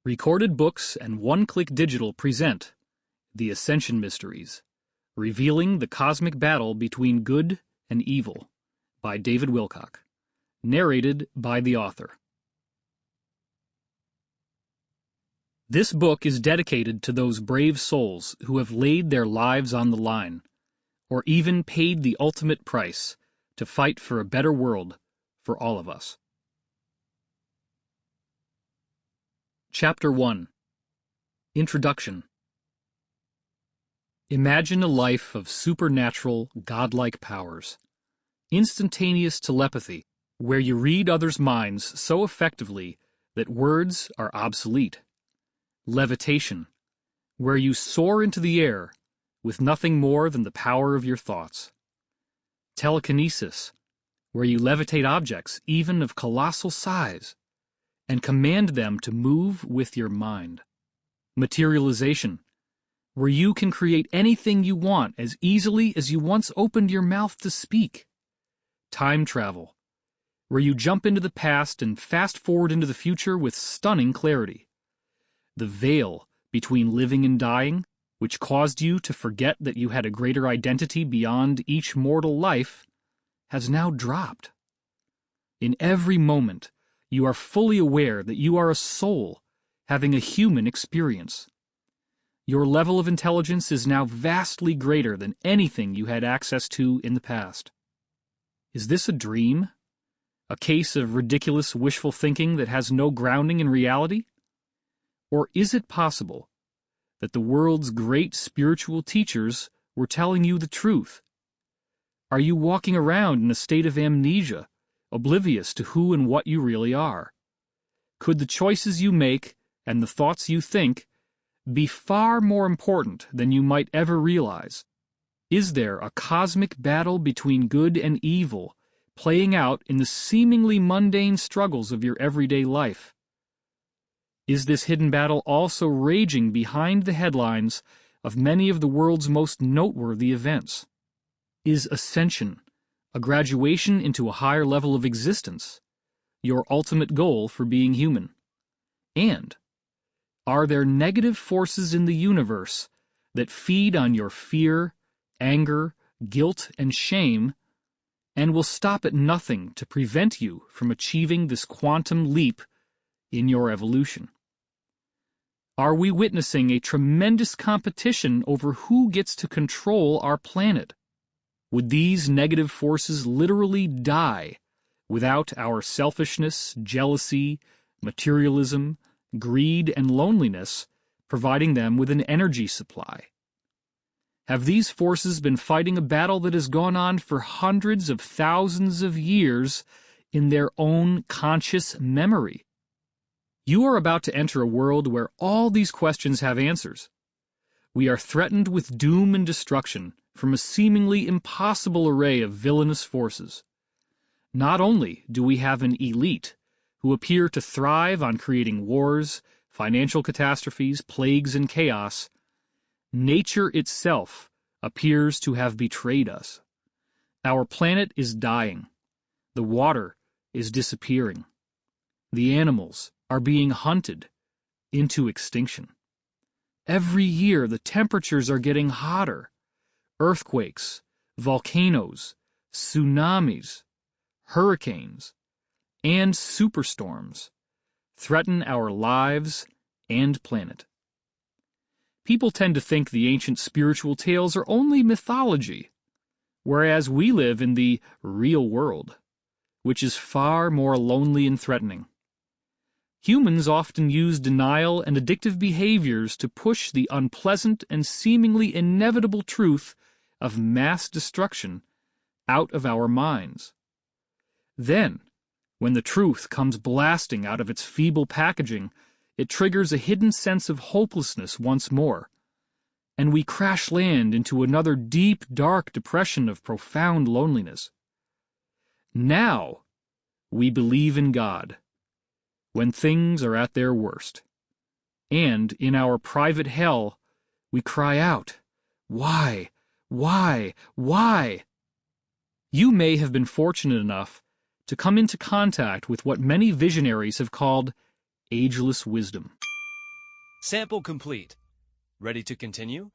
Recorded Books and One-Click Digital present The Ascension Mysteries, revealing the cosmic battle between good and evil, by David Wilcock, narrated by the author. This book is dedicated to those brave souls who have laid their lives on the line, or even paid the ultimate price to fight for a better world for all of us. Chapter 1. Introduction. Imagine a life of supernatural, godlike powers. Instantaneous telepathy, where you read others' minds so effectively that words are obsolete. Levitation, where you soar into the air with nothing more than the power of your thoughts. Telekinesis, where you levitate objects even of colossal size and command them to move with your mind. Materialization, where you can create anything you want as easily as you once opened your mouth to speak. Time travel, where you jump into the past and fast forward into the future with stunning clarity. The veil between living and dying, which caused you to forget that you had a greater identity beyond each mortal life, has now dropped. In every moment, you are fully aware that you are a soul having a human experience. Your level of intelligence is now vastly greater than anything you had access to in the past. Is this a dream? A case of ridiculous wishful thinking that has no grounding in reality? Or is it possible that the world's great spiritual teachers were telling you the truth? Are you walking around in a state of amnesia, oblivious to who and what you really are? Could the choices you make and the thoughts you think be far more important than you might ever realize? Is there a cosmic battle between good and evil playing out in the seemingly mundane struggles of your everyday life? Is this hidden battle also raging behind the headlines of many of the world's most noteworthy events? Is ascension, a graduation into a higher level of existence, your ultimate goal for being human? And are there negative forces in the universe that feed on your fear, anger, guilt, and shame, and will stop at nothing to prevent you from achieving this quantum leap in your evolution? Are we witnessing a tremendous competition over who gets to control our planet? Would these negative forces literally die without our selfishness, jealousy, materialism, greed, and loneliness providing them with an energy supply? Have these forces been fighting a battle that has gone on for hundreds of thousands of years in their own conscious memory? You are about to enter a world where all these questions have answers. We are threatened with doom and destruction from a seemingly impossible array of villainous forces. Not only do we have an elite who appear to thrive on creating wars, financial catastrophes, plagues, and chaos, nature itself appears to have betrayed us. Our planet is dying. The water is disappearing. The animals are being hunted into extinction. Every year the temperatures are getting hotter. Earthquakes, volcanoes, tsunamis, hurricanes, and superstorms threaten our lives and planet. People tend to think the ancient spiritual tales are only mythology, whereas we live in the real world, which is far more lonely and threatening. Humans often use denial and addictive behaviors to push the unpleasant and seemingly inevitable truth of mass destruction out of our minds. Then, when the truth comes blasting out of its feeble packaging, it triggers a hidden sense of hopelessness once more, and we crash land into another deep, dark depression of profound loneliness. Now, we believe in God, when things are at their worst. And in our private hell, we cry out, "Why? Why? Why?" You may have been fortunate enough to come into contact with what many visionaries have called ageless wisdom. Sample complete. Ready to continue?